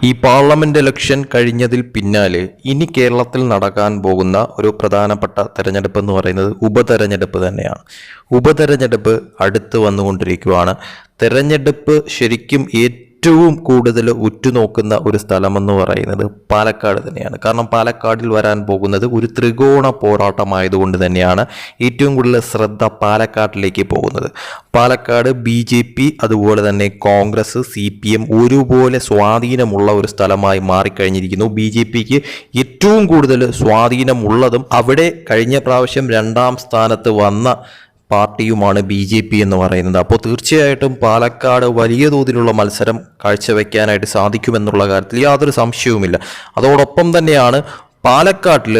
ഈ parliament election കഴിഞ്ഞതിൽ പിന്നാലെ ഇനി കേരളത്തിൽ നടക്കാൻ പോകുന്ന ഒരു പ്രധാനപ്പെട്ട തെരഞ്ഞെടുപ്പ് എന്ന് പറയുന്നത് ഉപതെരഞ്ഞെടുപ്പ് തന്നെയാണ്. ഉപതെരഞ്ഞെടുപ്പ് അടുത്ത് വന്നുകൊണ്ടിരിക്കുകയാണ്. തെരഞ്ഞെടുപ്പ് ശരിക്കും ഏറ്റവും കൂടുതൽ ഉറ്റുനോക്കുന്ന ഒരു സ്ഥലമെന്ന് പറയുന്നത് പാലക്കാട് തന്നെയാണ്. കാരണം പാലക്കാടിൽ വരാൻ പോകുന്നത് ഒരു ത്രികോണ പോരാട്ടമായതുകൊണ്ട് തന്നെയാണ് ഏറ്റവും കൂടുതൽ ശ്രദ്ധ പാലക്കാട്ടിലേക്ക് പോകുന്നത്. പാലക്കാട് BJP അതുപോലെ തന്നെ കോൺഗ്രസ് CPM ഒരുപോലെ സ്വാധീനമുള്ള ഒരു സ്ഥലമായി മാറിക്കഴിഞ്ഞിരിക്കുന്നു. BJPക്ക് ഏറ്റവും കൂടുതൽ സ്വാധീനമുള്ളതും അവിടെ കഴിഞ്ഞ പ്രാവശ്യം 2ാം സ്ഥാനത്ത് വന്ന പാർട്ടിയുമാണ് BJP എന്ന് പറയുന്നത്. അപ്പോൾ തീർച്ചയായിട്ടും പാലക്കാട് വലിയ തോതിലുള്ള മത്സരം കാഴ്ചവെക്കാനായിട്ട് സാധിക്കുമെന്നുള്ള കാര്യത്തിൽ യാതൊരു സംശയവുമില്ല. അതോടൊപ്പം തന്നെയാണ് പാലക്കാട്ടിൽ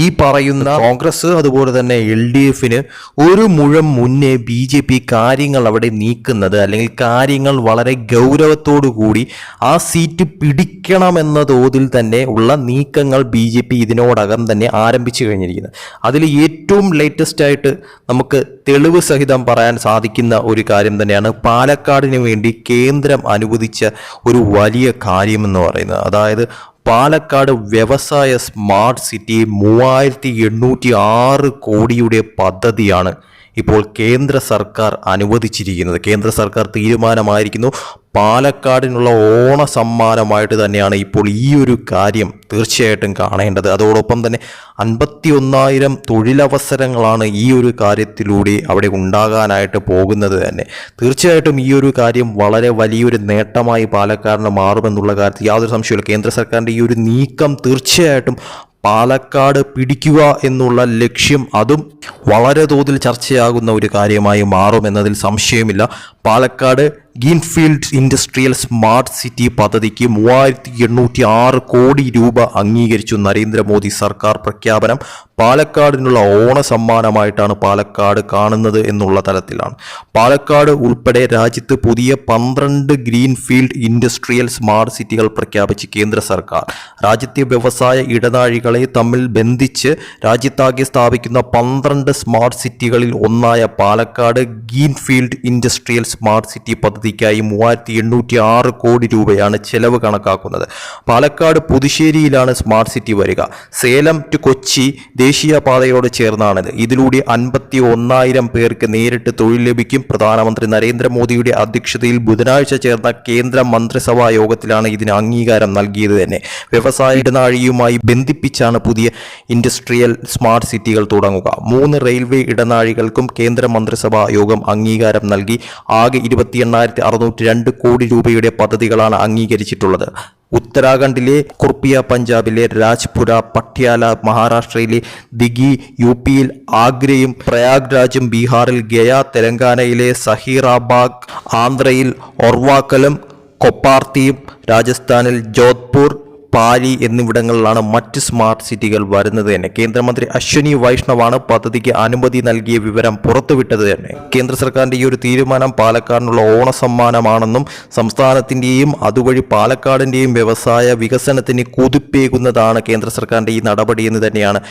ഈ പറയുന്ന കോൺഗ്രസ് അതുപോലെ തന്നെ LDFന് ഒരു മുഴം മുന്നേ BJP കാര്യങ്ങൾ അവിടെ നീക്കുന്നത്, അല്ലെങ്കിൽ കാര്യങ്ങൾ വളരെ ഗൗരവത്തോടു കൂടി ആ സീറ്റ് പിടിക്കണമെന്ന തോതിൽ തന്നെ ഉള്ള നീക്കങ്ങൾ BJP ഇതിനോടകം തന്നെ ആരംഭിച്ചു കഴിഞ്ഞിരിക്കുന്നത്. അതിൽ ഏറ്റവും ലേറ്റസ്റ്റ് ആയിട്ട് നമുക്ക് തെളിവ് സഹിതം പറയാൻ സാധിക്കുന്ന ഒരു കാര്യം തന്നെയാണ് പാലക്കാടിന് വേണ്ടി കേന്ദ്രം അനുവദിച്ച ഒരു വലിയ കാര്യമെന്ന് പറയുന്നത്. അതായത് പാലക്കാട് വ്യവസായ സ്മാർട്ട് സിറ്റി 3806 കോടിയുടെ പദ്ധതിയാണ് ഇപ്പോൾ കേന്ദ്ര സർക്കാർ അനുവദിച്ചിരിക്കുന്നത്. കേന്ദ്ര സർക്കാർ തീരുമാനമായിരിക്കുന്നു. പാലക്കാടിനുള്ള ഓണ സമ്മാനമായിട്ട് തന്നെയാണ് ഇപ്പോൾ ഈ ഒരു കാര്യം തീർച്ചയായിട്ടും കാണേണ്ടത്. അതോടൊപ്പം തന്നെ 51,000 തൊഴിലവസരങ്ങളാണ് ഈ ഒരു കാര്യത്തിലൂടെ അവിടെ ഉണ്ടാകാനായിട്ട് പോകുന്നത് തന്നെ. തീർച്ചയായിട്ടും ഈ ഒരു കാര്യം വളരെ വലിയൊരു നേട്ടമായി പാലക്കാടിന് മാറുമെന്നുള്ള കാര്യത്തിൽ യാതൊരു സംശയമില്ല. കേന്ദ്ര സർക്കാരിൻ്റെ ഈ ഒരു നീക്കം തീർച്ചയായിട്ടും പാലക്കാട് പിടിക്കുക എന്നുള്ള ലക്ഷ്യം അതും വളരെ തോതിൽ ചർച്ചയാകുന്ന ഒരു കാര്യമായി മാറുമെന്നതിൽ സംശയമില്ല. Palakkad greenfield industrial smart city പദ്ധതിക്ക് 3806 കോടി രൂപ അംഗീകരിച്ചു നരേന്ദ്രമോദി സർക്കാർ. പ്രഖ്യാപനം പാലക്കാടിനുള്ള ഓണ സമ്മാനമായിട്ടാണ് പാലക്കാട് കാണുന്നത് എന്നുള്ള തലത്തിലാണ്. പാലക്കാട് ഉൾപ്പെടെ രാജ്യത്ത് പുതിയ 12 ഗ്രീൻഫീൽഡ് ഇൻഡസ്ട്രിയൽ സ്മാർട്ട് സിറ്റികൾ പ്രഖ്യാപിച്ച് കേന്ദ്ര സർക്കാർ. രാജ്യത്തെ വ്യവസായ ഇടനാഴികളെ തമ്മിൽ ബന്ധിച്ച് രാജ്യത്താകെ സ്ഥാപിക്കുന്ന 12 സ്മാർട്ട് സിറ്റികളിൽ ഒന്നായ Palakkad greenfield industrial smart city പദ്ധതിക്കായി 3806 കോടി രൂപയാണ് ചെലവ് കണക്കാക്കുന്നത്. പാലക്കാട് പുതുശ്ശേരിയിലാണ് സ്മാർട്ട് സിറ്റി വരിക. സേലം ടു കൊച്ചി ദേശീയപാതയോട് ചേർന്നാണിത്. ഇതിലൂടെ 51,000 പേർക്ക് നേരിട്ട് തൊഴിൽ ലഭിക്കും. പ്രധാനമന്ത്രി നരേന്ദ്രമോദിയുടെ അധ്യക്ഷതയിൽ ബുധനാഴ്ച ചേർന്ന കേന്ദ്ര മന്ത്രിസഭാ യോഗത്തിലാണ് ഇതിന് അംഗീകാരം നൽകിയത് തന്നെ. വ്യവസായ ഇടനാഴിയുമായി ബന്ധിപ്പിച്ചാണ് പുതിയ ഇൻഡസ്ട്രിയൽ സ്മാർട്ട് സിറ്റികൾ തുടങ്ങുക. 3 റെയിൽവേ ഇടനാഴികൾക്കും കേന്ദ്ര മന്ത്രിസഭാ യോഗം അംഗീകാരം നൽകി. ആകെ 28,602 കോടി രൂപയുടെ പദ്ധതികളാണ് അംഗീകരിച്ചിട്ടുള്ളത്. ഉത്തരാഖണ്ഡിലെ കുർപ്പിയ, പഞ്ചാബിലെ രാജ്പുര, പട്യാല, മഹാരാഷ്ട്രയിലെ ദിഗി, UPയിൽ ആഗ്രയും പ്രയാഗ്രാജും, ബീഹാറിൽ ഗയ, തെലങ്കാനയിലെ സഹീറാബാഗ്, ആന്ധ്രയിൽ ഒർവാക്കലും കൊപ്പാർത്തിയും, രാജസ്ഥാനിൽ ജോധ്പൂർ, പാലി എന്നിവിടങ്ങളിലാണ് മറ്റ് സ്മാർട്ട് സിറ്റികൾ വരുന്നത് തന്നെ. കേന്ദ്രമന്ത്രി അശ്വനി വൈഷ്ണവാണ് പദ്ധതിക്ക് അനുമതി നൽകിയ വിവരം പുറത്തുവിട്ടത് തന്നെ. കേന്ദ്ര സർക്കാരിൻ്റെ ഈ ഒരു തീരുമാനം പാലക്കാടിനുള്ള ഓണ സമ്മാനമാണെന്നും സംസ്ഥാനത്തിൻ്റെയും അതുവഴി പാലക്കാടിൻ്റെയും വ്യവസായ വികസനത്തിന് കുതിപ്പേകുന്നതാണ് കേന്ദ്ര സർക്കാരിൻ്റെ ഈ നടപടി എന്ന് തന്നെയാണ്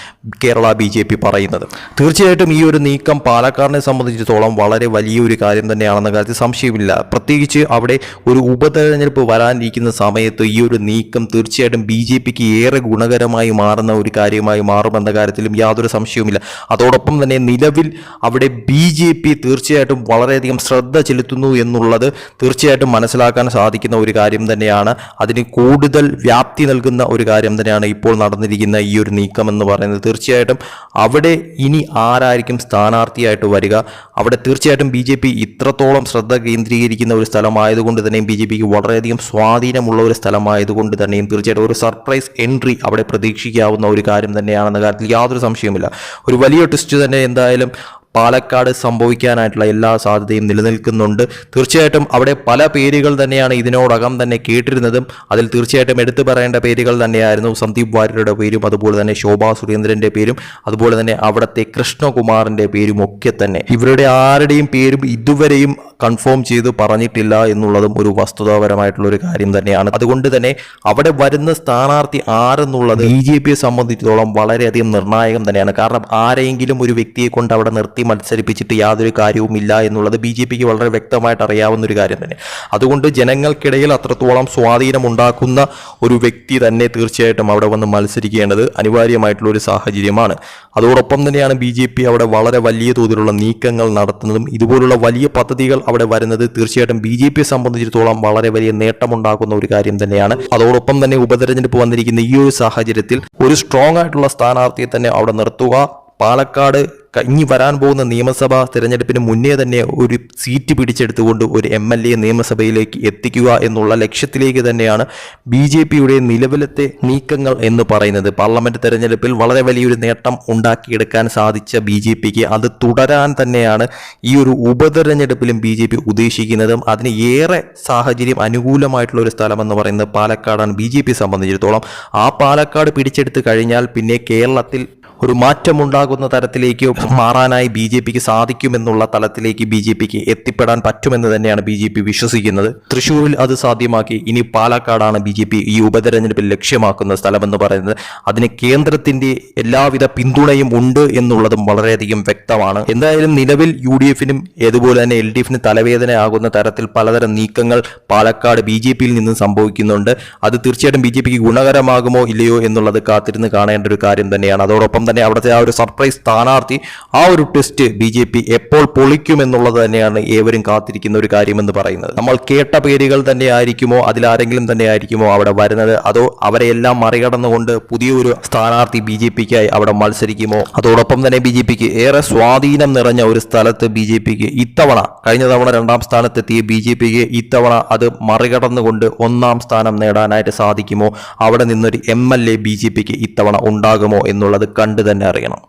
കേരള BJP പറയുന്നത്. തീർച്ചയായിട്ടും ഈ ഒരു നീക്കം പാലക്കാടിനെ സംബന്ധിച്ചിടത്തോളം വളരെ വലിയൊരു കാര്യം തന്നെയാണെന്ന കാര്യത്തിൽ സംശയമില്ല. പ്രത്യേകിച്ച് അവിടെ ഒരു ഉപതെരഞ്ഞെടുപ്പ് വരാനിരിക്കുന്ന സമയത്ത് ഈ ഒരു നീക്കം തീർച്ചയായിട്ടും BJPക്ക് ഏറെ ഗുണകരമായി മാറുന്ന ഒരു കാര്യമായി മാറുമെന്ന കാര്യത്തിലും യാതൊരു സംശയവുമില്ല. അതോടൊപ്പം തന്നെ നിലവിൽ അവിടെ BJP തീർച്ചയായിട്ടും വളരെയധികം ശ്രദ്ധ ചെലുത്തുന്നു എന്നുള്ളത് തീർച്ചയായിട്ടും മനസ്സിലാക്കാൻ സാധിക്കുന്ന ഒരു കാര്യം തന്നെയാണ്. അതിന് കൂടുതൽ വ്യാപ്തി നൽകുന്ന ഒരു കാര്യം തന്നെയാണ് ഇപ്പോൾ നടന്നിരിക്കുന്ന ഈ ഒരു നീക്കം എന്ന് പറയുന്നത്. തീർച്ചയായിട്ടും അവിടെ ഇനി ആരായിരിക്കും സ്ഥാനാർത്ഥിയായിട്ട് വരിക, അവിടെ തീർച്ചയായിട്ടും BJP ഇത്രത്തോളം ശ്രദ്ധ കേന്ദ്രീകരിക്കുന്ന ഒരു സ്ഥലമായതുകൊണ്ട് തന്നെയും BJPക്ക് വളരെയധികം സ്വാധീനമുള്ള ഒരു സ്ഥലമായതുകൊണ്ട് തന്നെയും തീർച്ചയായിട്ടും ഒരു സർപ്രൈസ് എൻട്രി അവിടെ പ്രതീക്ഷിക്കാവുന്ന ഒരു കാര്യം തന്നെയാണെന്ന കാര്യത്തിൽ യാതൊരു സംശയവുമില്ല. ഒരു വലിയ ട്വിസ്റ്റ് തന്നെ എന്തായാലും പാലക്കാട് സംഭവിക്കാനായിട്ടുള്ള എല്ലാ സാധ്യതയും നിലനിൽക്കുന്നുണ്ട്. തീർച്ചയായിട്ടും അവിടെ പല പേരുകൾ തന്നെയാണ് ഇതിനോടകം തന്നെ കേട്ടിരുന്നതും. അതിൽ തീർച്ചയായിട്ടും എടുത്തു പറയേണ്ട പേരുകൾ തന്നെയായിരുന്നു സന്ദീപ് വാര്യരുടെ പേരും, അതുപോലെ തന്നെ ശോഭാ സുരേന്ദ്രൻ്റെ പേരും, അതുപോലെ തന്നെ അവിടുത്തെ കൃഷ്ണകുമാറിൻ്റെ പേരും ഒക്കെ തന്നെ. ഇവരുടെ ആരുടെയും പേരും ഇതുവരെയും കൺഫേം ചെയ്ത് പറഞ്ഞിട്ടില്ല എന്നുള്ളതും ഒരു വസ്തുതാപരമായിട്ടുള്ള ഒരു കാര്യം തന്നെയാണ്. അതുകൊണ്ട് തന്നെ അവിടെ വരുന്ന സ്ഥാനാർത്ഥി ആരെന്നുള്ളത് BJPയെ സംബന്ധിച്ചിടത്തോളം വളരെയധികം നിർണായകം തന്നെയാണ്. കാരണം ആരെങ്കിലും ഒരു വ്യക്തിയെ കൊണ്ട് അവിടെ നിർത്തി നിർത്തി മത്സരിപ്പിച്ചിട്ട് യാതൊരു കാര്യവുമില്ല എന്നുള്ളത് BJPക്ക് വളരെ വ്യക്തമായിട്ട് അറിയാവുന്ന ഒരു കാര്യം തന്നെ. അതുകൊണ്ട് ജനങ്ങൾക്കിടയിൽ അത്രത്തോളം സ്വാധീനമുണ്ടാക്കുന്ന ഒരു വ്യക്തി തന്നെ തീർച്ചയായിട്ടും അവിടെ വന്ന് മത്സരിക്കേണ്ടത് അനിവാര്യമായിട്ടുള്ള ഒരു സാഹചര്യമാണ്. അതോടൊപ്പം തന്നെയാണ് BJP അവിടെ വളരെ വലിയ തോതിലുള്ള നീക്കങ്ങൾ നടത്തുന്നതും ഇതുപോലുള്ള വലിയ പദ്ധതികൾ അവിടെ വരുന്നത് തീർച്ചയായിട്ടും BJPയെ സംബന്ധിച്ചിടത്തോളം വളരെ വലിയ നേട്ടമുണ്ടാക്കുന്ന ഒരു കാര്യം തന്നെയാണ്. അതോടൊപ്പം തന്നെ ഉപതെരഞ്ഞെടുപ്പ് വന്നിരിക്കുന്ന ഈ ഒരു സാഹചര്യത്തിൽ ഒരു സ്ട്രോങ് ആയിട്ടുള്ള സ്ഥാനാർത്ഥിയെ തന്നെ അവിടെ നിർത്തുക, പാലക്കാട് ഇനി വരാൻ പോകുന്ന നിയമസഭാ തിരഞ്ഞെടുപ്പിന് മുന്നേ തന്നെ ഒരു സീറ്റ് പിടിച്ചെടുത്തുകൊണ്ട് ഒരു MLA നിയമസഭയിലേക്ക് എത്തിക്കുക എന്നുള്ള ലക്ഷ്യത്തിലേക്ക് തന്നെയാണ് BJPയുടെ നിലവിലത്തെ നീക്കങ്ങൾ എന്ന് പറയുന്നത്. പാർലമെന്റ് തെരഞ്ഞെടുപ്പിൽ വളരെ വലിയൊരു നേട്ടം ഉണ്ടാക്കിയെടുക്കാൻ സാധിച്ച BJPക്ക് അത് തുടരാൻ തന്നെയാണ് ഈ ഒരു ഉപതെരഞ്ഞെടുപ്പിലും BJP ഉദ്ദേശിക്കുന്നതും. അതിന് ഏറെ സാഹചര്യം അനുകൂലമായിട്ടുള്ള ഒരു സ്ഥലമെന്ന് പറയുന്നത് പാലക്കാടാണ് BJPയെ സംബന്ധിച്ചിടത്തോളം. ആ പാലക്കാട് പിടിച്ചെടുത്ത് കഴിഞ്ഞാൽ പിന്നെ കേരളത്തിൽ ഒരു മാറ്റമുണ്ടാകുന്ന തരത്തിലേക്ക് മാറാനായി BJPക്ക് സാധിക്കുമെന്നുള്ള തലത്തിലേക്ക് BJPക്ക് എത്തിപ്പെടാൻ പറ്റുമെന്ന് തന്നെയാണ് BJP വിശ്വസിക്കുന്നത്. തൃശ്ശൂരിൽ അത് സാധ്യമാക്കി. ഇനി പാലക്കാടാണ് BJP ഈ ഉപതെരഞ്ഞെടുപ്പിൽ ലക്ഷ്യമാക്കുന്ന സ്ഥലമെന്ന് പറയുന്നത്. അതിന് കേന്ദ്രത്തിന്റെ എല്ലാവിധ പിന്തുണയും ഉണ്ട് എന്നുള്ളതും വളരെയധികം വ്യക്തമാണ്. എന്തായാലും നിലവിൽ UDFനും അതുപോലെ തന്നെ LDFനും തലവേദനയാകുന്ന തരത്തിൽ പലതരം നീക്കങ്ങൾ പാലക്കാട് BJPയിൽ നിന്ന് സംഭവിക്കുന്നുണ്ട്. അത് തീർച്ചയായിട്ടും BJPക്ക് ഗുണകരമാകുമോ ഇല്ലയോ എന്നുള്ളത് കാത്തിരുന്ന് കാണേണ്ട ഒരു കാര്യം തന്നെയാണ്. അതോടൊപ്പം തന്നെ അവിടുത്തെ ആ ഒരു സർപ്രൈസ് സ്ഥാനാർത്ഥി, ആ ഒരു ടെസ്റ്റ് BJP എപ്പോൾ പൊളിക്കുമെന്നുള്ളത് തന്നെയാണ് ഏവരും കാത്തിരിക്കുന്ന ഒരു കാര്യമെന്ന് പറയുന്നത്. നമ്മൾ കേട്ട പേരുകൾ തന്നെ ആയിരിക്കുമോ, അതിലാരെങ്കിലും തന്നെ ആയിരിക്കുമോ അവിടെ വരുന്നത്, അതോ അവരെല്ലാം മറികടന്നുകൊണ്ട് പുതിയൊരു സ്ഥാനാർത്ഥി BJPക്കായി അവിടെ മത്സരിക്കുമോ? അതോടൊപ്പം തന്നെ BJPക്ക് ഏറെ സ്വാധീനം നിറഞ്ഞ ഒരു സ്ഥലത്ത് BJPക്ക് ഇത്തവണ, കഴിഞ്ഞ തവണ 2ാം സ്ഥാനത്തെത്തിയ BJPക്ക് ഇത്തവണ അത് മറികടന്നുകൊണ്ട് 1ാം സ്ഥാനം നേടാനായിട്ട് സാധിക്കുമോ? അവിടെ നിന്നൊരു MLA BJPക്ക് ഇത്തവണ ഉണ്ടാകുമോ എന്നുള്ളത് കണ്ടു തന്നെ അറിയണം.